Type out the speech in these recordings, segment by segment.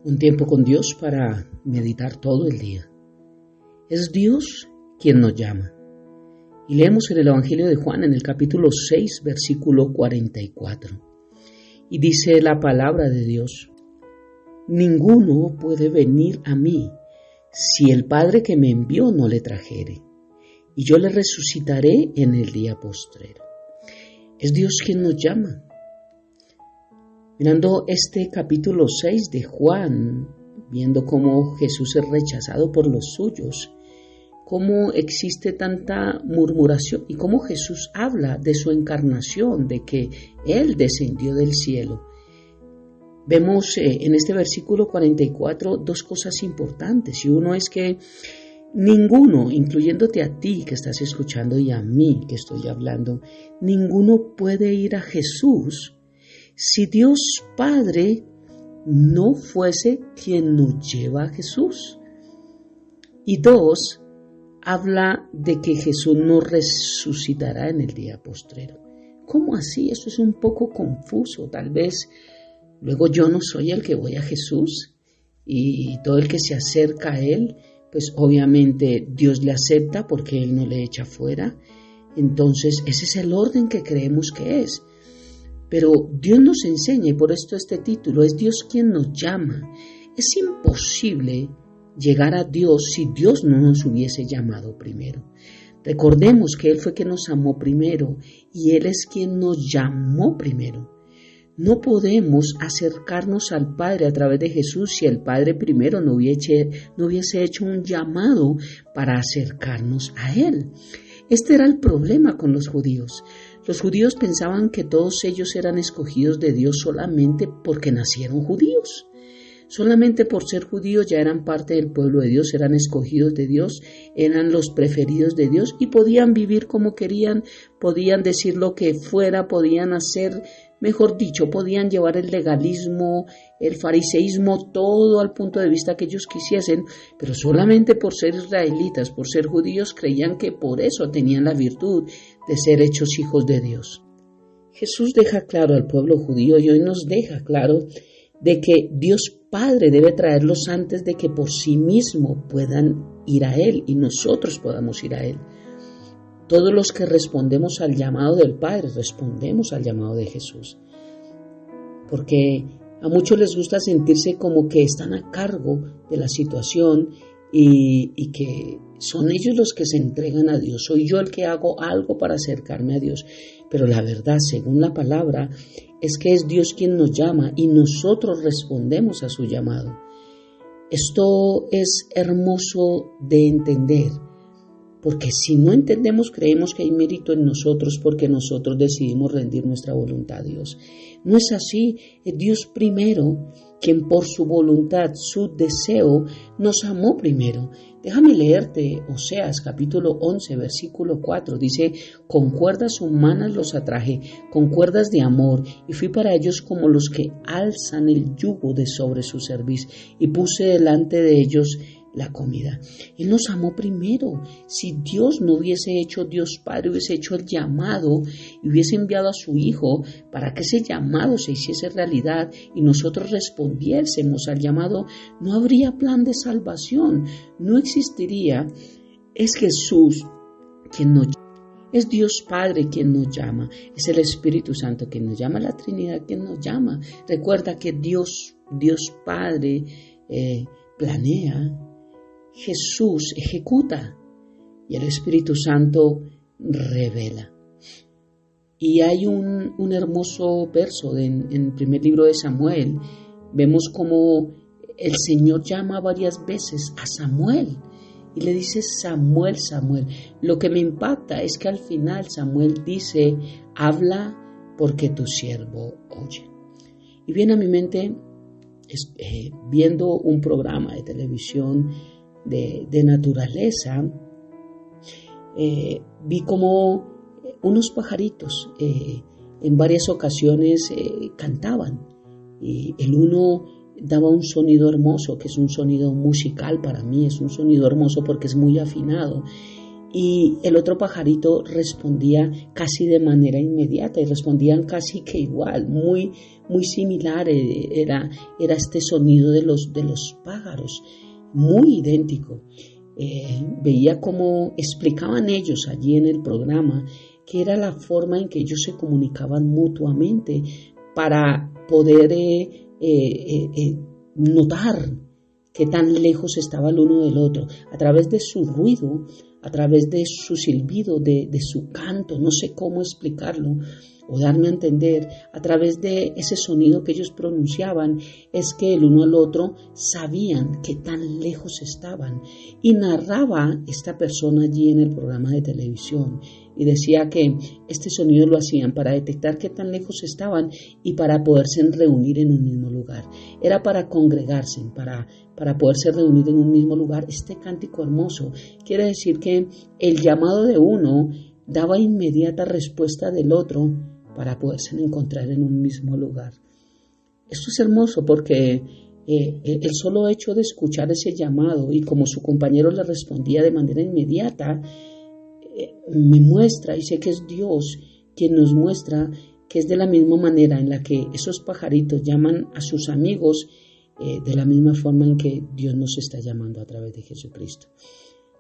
Un tiempo con Dios para meditar todo el día. Es Dios quien nos llama. Y leemos en el Evangelio de Juan, en el capítulo 6, versículo 44. Y dice la palabra de Dios: ninguno puede venir a mí si el Padre que me envió no le trajere, y yo le resucitaré en el día postrero. Es Dios quien nos llama. Mirando este capítulo 6 de Juan, viendo cómo Jesús es rechazado por los suyos, cómo existe tanta murmuración y cómo Jesús habla de su encarnación, de que Él descendió del cielo. Vemos en este versículo 44 dos cosas importantes, y uno es que ninguno, incluyéndote a ti que estás escuchando y a mí que estoy hablando, ninguno puede ir a Jesús si Dios Padre no fuese quien nos lleva a Jesús. Y dos, habla de que Jesús nos resucitará en el día postrero. ¿Cómo así? Eso es un poco confuso. Tal vez luego yo no soy el que voy a Jesús y todo el que se acerca a Él, pues obviamente Dios le acepta porque Él no le echa fuera. Entonces ese es el orden que creemos que es. Pero Dios nos enseña, y por esto este título, es Dios quien nos llama. Es imposible llegar a Dios si Dios no nos hubiese llamado primero. Recordemos que Él fue quien nos amó primero y Él es quien nos llamó primero. No podemos acercarnos al Padre a través de Jesús si el Padre primero no hubiese hecho un llamado para acercarnos a Él. Este era el problema con los judíos. Los judíos pensaban que todos ellos eran escogidos de Dios solamente porque nacieron judíos. Solamente por ser judíos ya eran parte del pueblo de Dios, eran escogidos de Dios, eran los preferidos de Dios y podían vivir como querían, podían decir lo que fuera, podían hacer, mejor dicho, podían llevar el legalismo, el fariseísmo, todo al punto de vista que ellos quisiesen, pero solamente por ser israelitas, por ser judíos, creían que por eso tenían la virtud de ser hechos hijos de Dios. Jesús deja claro al pueblo judío y hoy nos deja claro de que Dios Padre debe traerlos antes de que por sí mismo puedan ir a Él y nosotros podamos ir a Él. Todos los que respondemos al llamado del Padre, respondemos al llamado de Jesús. Porque a muchos les gusta sentirse como que están a cargo de la situación y que son ellos los que se entregan a Dios. Soy yo el que hago algo para acercarme a Dios. Pero la verdad, según la palabra, es que es Dios quien nos llama y nosotros respondemos a su llamado. Esto es hermoso de entender. Porque si no entendemos, creemos que hay mérito en nosotros porque nosotros decidimos rendir nuestra voluntad a Dios. No es así, es Dios primero quien por su voluntad, su deseo, nos amó primero. Déjame leerte Oseas capítulo 11, versículo 4. Dice: con cuerdas humanas los atraje, con cuerdas de amor, y fui para ellos como los que alzan el yugo de sobre su cerviz, y puse delante de ellos la comida. Él nos amó primero. Si Dios no hubiese hecho Dios Padre, hubiese hecho el llamado y hubiese enviado a su Hijo para que ese llamado se hiciese realidad y nosotros respondiésemos al llamado, no habría plan de salvación, no existiría. Es Jesús quien nos llama. Es Dios Padre quien nos llama, es el Espíritu Santo quien nos llama, la Trinidad quien nos llama. Recuerda que Dios Padre planea, Jesús ejecuta y el Espíritu Santo revela. Y hay un hermoso verso en el primer libro de Samuel. Vemos como el Señor llama varias veces a Samuel y le dice: Samuel, Samuel. Lo que me impacta es que al final Samuel dice: habla porque tu siervo oye. Y viene a mi mente, viendo un programa de televisión de naturaleza, vi como unos pajaritos en varias ocasiones cantaban, y el uno daba un sonido hermoso, que es un sonido musical para mí, es un sonido hermoso porque es muy afinado, Y el otro pajarito respondía casi de manera inmediata y respondían casi que igual, muy, muy similar era este sonido de los pájaros, muy idéntico. Veía cómo explicaban ellos allí en el programa que era la forma en que ellos se comunicaban mutuamente para poder notar qué tan lejos estaba el uno del otro, a través de su ruido, a través de su silbido, de su canto, no sé cómo explicarlo o darme a entender, a través de ese sonido que ellos pronunciaban, es que el uno al otro sabían qué tan lejos estaban. Y narraba esta persona allí en el programa de televisión y decía que este sonido lo hacían para detectar qué tan lejos estaban y para poderse reunir en un mismo lugar. Era para congregarse, para poderse reunir en un mismo lugar. Este cántico hermoso quiere decir que el llamado de uno daba inmediata respuesta del otro para poderse encontrar en un mismo lugar. Esto es hermoso porque el solo hecho de escuchar ese llamado y como su compañero le respondía de manera inmediata, me muestra, y sé que es Dios quien nos muestra que es de la misma manera en la que esos pajaritos llaman a sus amigos, de la misma forma en que Dios nos está llamando a través de Jesucristo.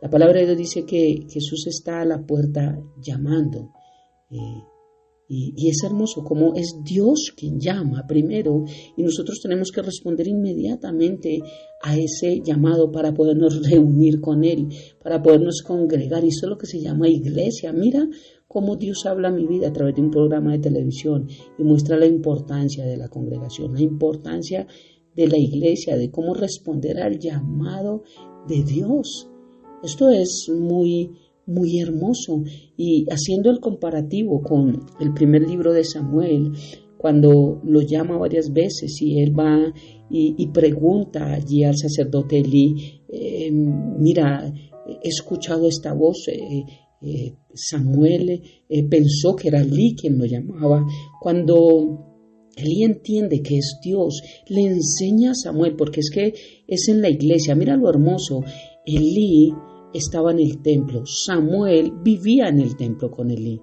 La palabra de Dios dice que Jesús está a la puerta llamando, y es hermoso como es Dios quien llama primero y nosotros tenemos que responder inmediatamente a ese llamado para podernos reunir con Él, para podernos congregar. Y eso es lo que se llama iglesia. Mira cómo Dios habla a mi vida a través de un programa de televisión y muestra la importancia de la congregación, la importancia de la iglesia, de cómo responder al llamado de Dios. Esto es muy hermoso. Y haciendo el comparativo con el primer libro de Samuel, cuando lo llama varias veces y él va y pregunta allí al sacerdote Elí, mira, he escuchado esta voz. Samuel pensó que era Elí quien lo llamaba. Cuando Elí entiende que es Dios, le enseña a Samuel, porque es que es en la iglesia. Mira lo hermoso. Elí estaba en el templo, Samuel vivía en el templo con Elí.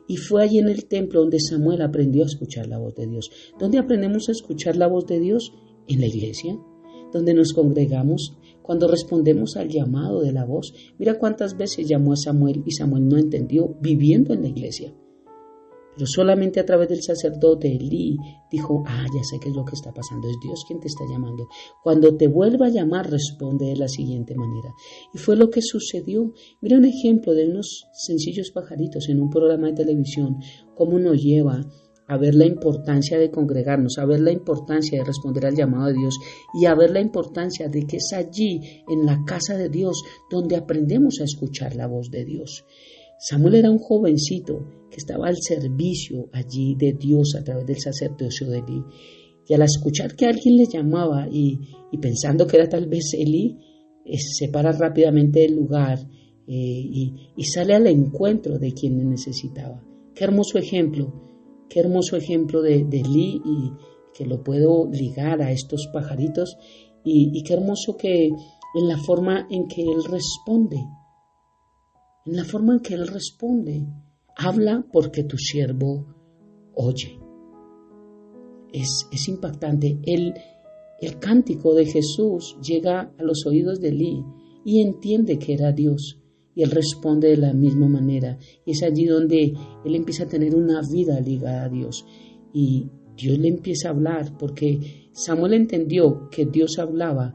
Y fue allí en el templo donde Samuel aprendió a escuchar la voz de Dios. ¿Dónde aprendemos a escuchar la voz de Dios? En la iglesia, donde nos congregamos, cuando respondemos al llamado de la voz. Mira cuántas veces llamó a Samuel y Samuel no entendió, viviendo en la iglesia. Pero solamente a través del sacerdote Elí dijo, ya sé qué es lo que está pasando, es Dios quien te está llamando. Cuando te vuelva a llamar, responde de la siguiente manera. Y fue lo que sucedió. Mira un ejemplo de unos sencillos pajaritos en un programa de televisión, cómo nos lleva a ver la importancia de congregarnos, a ver la importancia de responder al llamado de Dios y a ver la importancia de que es allí, en la casa de Dios, donde aprendemos a escuchar la voz de Dios. Samuel era un jovencito que estaba al servicio allí de Dios a través del sacerdocio de Elí. Y al escuchar que alguien le llamaba y pensando que era tal vez Elí, se para rápidamente del lugar y sale al encuentro de quien le necesitaba. Qué hermoso ejemplo de Elí, y que lo puedo ligar a estos pajaritos, y qué hermoso que en la forma en que él responde, habla porque tu siervo oye. Es impactante. El cántico de Jesús llega a los oídos de Elí y entiende que era Dios, y él responde de la misma manera, y es allí donde él empieza a tener una vida ligada a Dios, y Dios le empieza a hablar, porque Samuel entendió que Dios hablaba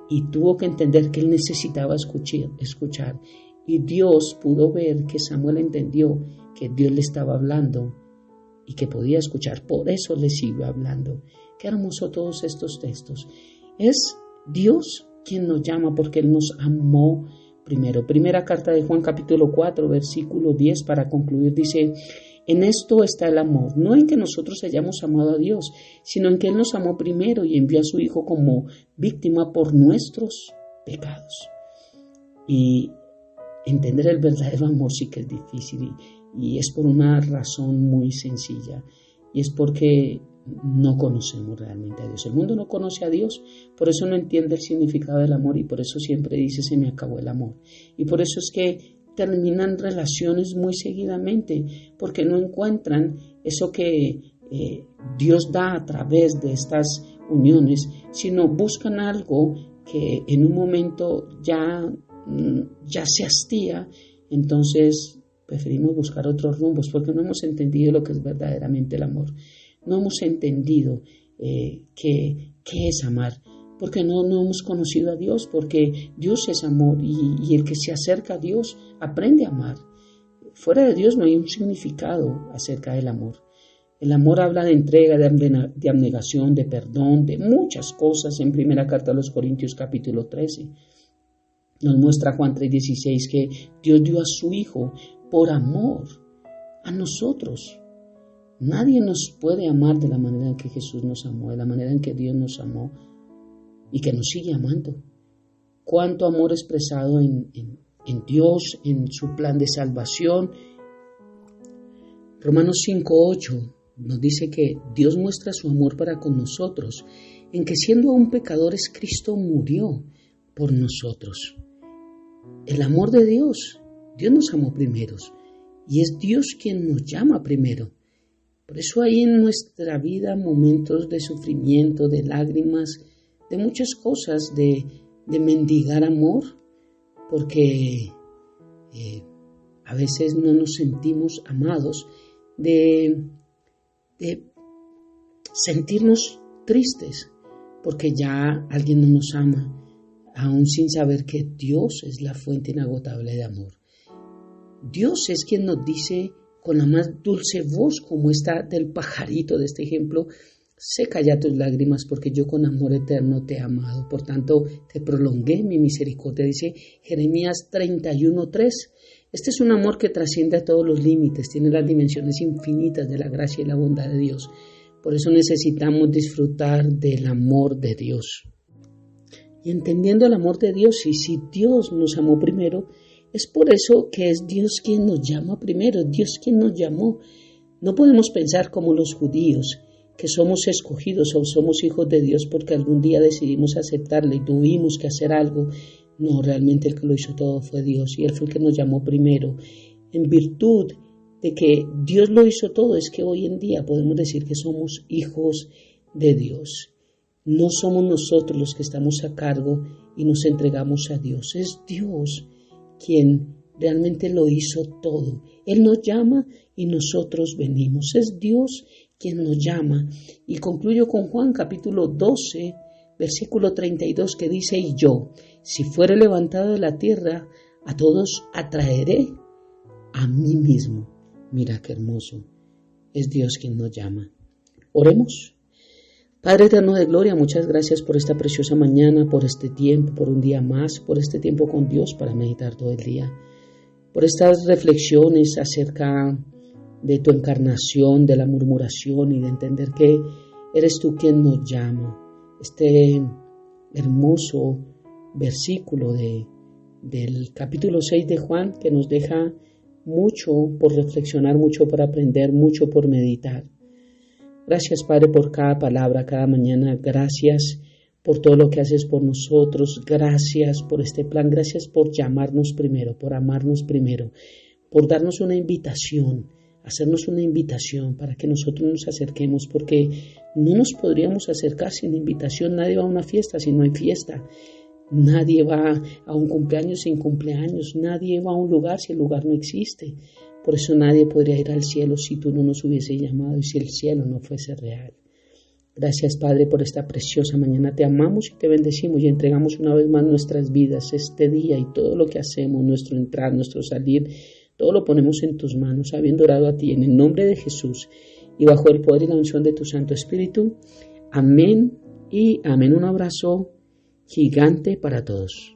y tuvo que entender que él necesitaba escuchar. Y Dios pudo ver que Samuel entendió que Dios le estaba hablando y que podía escuchar. Por eso le siguió hablando. Qué hermoso todos estos textos. Es Dios quien nos llama porque Él nos amó primero. Primera carta de Juan capítulo 4, versículo 10 para concluir dice: en esto está el amor, no en que nosotros hayamos amado a Dios, sino en que Él nos amó primero y envió a su Hijo como víctima por nuestros pecados. Y entender el verdadero amor sí que es difícil, y es por una razón muy sencilla, y es porque no conocemos realmente a Dios. El mundo no conoce a Dios, por eso no entiende el significado del amor, y por eso siempre dice: se me acabó el amor. Y por eso es que terminan relaciones muy seguidamente porque no encuentran eso que Dios da a través de estas uniones, sino buscan algo que en un momento ya se hastía. Entonces preferimos buscar otros rumbos porque no hemos entendido lo que es verdaderamente el amor. No hemos entendido qué es amar, porque no hemos conocido a Dios, porque Dios es amor y el que se acerca a Dios aprende a amar. Fuera de Dios no hay un significado acerca del amor. El amor habla de entrega, de abnegación, de perdón, de muchas cosas. En primera carta a los Corintios capítulo 13 nos muestra Juan 3:16 que Dios dio a su Hijo por amor a nosotros. Nadie nos puede amar de la manera en que Jesús nos amó, de la manera en que Dios nos amó y que nos sigue amando. Cuánto amor expresado en Dios, en su plan de salvación. Romanos 5:8 nos dice que Dios muestra su amor para con nosotros, en que siendo aún pecadores, Cristo murió por nosotros. El amor de Dios nos amó primero y es Dios quien nos llama primero. Por eso hay en nuestra vida momentos de sufrimiento, de lágrimas, de muchas cosas, de mendigar amor, porque a veces no nos sentimos amados, de sentirnos tristes, porque ya alguien no nos ama, aún sin saber que Dios es la fuente inagotable de amor. Dios es quien nos dice con la más dulce voz, como esta del pajarito de este ejemplo: seca ya tus lágrimas, porque yo con amor eterno te he amado, por tanto te prolongué mi misericordia, dice Jeremías 31:3. Este es un amor que trasciende a todos los límites, tiene las dimensiones infinitas de la gracia y la bondad de Dios. Por eso necesitamos disfrutar del amor de Dios. Y entendiendo el amor de Dios, y si Dios nos amó primero, es por eso que es Dios quien nos llama primero, Dios quien nos llamó. No podemos pensar como los judíos, que somos escogidos o somos hijos de Dios porque algún día decidimos aceptarle y tuvimos que hacer algo. No, realmente el que lo hizo todo fue Dios y Él fue el que nos llamó primero. En virtud de que Dios lo hizo todo, es que hoy en día podemos decir que somos hijos de Dios. No somos nosotros los que estamos a cargo y nos entregamos a Dios. Es Dios quien realmente lo hizo todo. Él nos llama y nosotros venimos. Es Dios quien nos llama. Y concluyo con Juan capítulo 12, versículo 32, que dice: y yo, si fuere levantado de la tierra, a todos atraeré a mí mismo. Mira qué hermoso. Es Dios quien nos llama. Oremos. Padre eterno de gloria, muchas gracias por esta preciosa mañana, por este tiempo, por un día más, por este tiempo con Dios para meditar todo el día, por estas reflexiones acerca de tu encarnación, de la murmuración y de entender que eres tú quien nos llama. Este hermoso versículo del capítulo 6 de Juan que nos deja mucho por reflexionar, mucho por aprender, mucho por meditar. Gracias, Padre, por cada palabra, cada mañana. Gracias por todo lo que haces por nosotros. Gracias por este plan. Gracias por llamarnos primero, por amarnos primero, por darnos una invitación, hacernos una invitación para que nosotros nos acerquemos, porque no nos podríamos acercar sin invitación. Nadie va a una fiesta si no hay fiesta. Nadie va a un cumpleaños sin cumpleaños. Nadie va a un lugar si el lugar no existe. Por eso nadie podría ir al cielo si tú no nos hubieses llamado y si el cielo no fuese real. Gracias, Padre, por esta preciosa mañana. Te amamos y te bendecimos y entregamos una vez más nuestras vidas, este día y todo lo que hacemos, nuestro entrar, nuestro salir, todo lo ponemos en tus manos, habiendo orado a ti en el nombre de Jesús y bajo el poder y la unción de tu Santo Espíritu. Amén y amén. Un abrazo gigante para todos.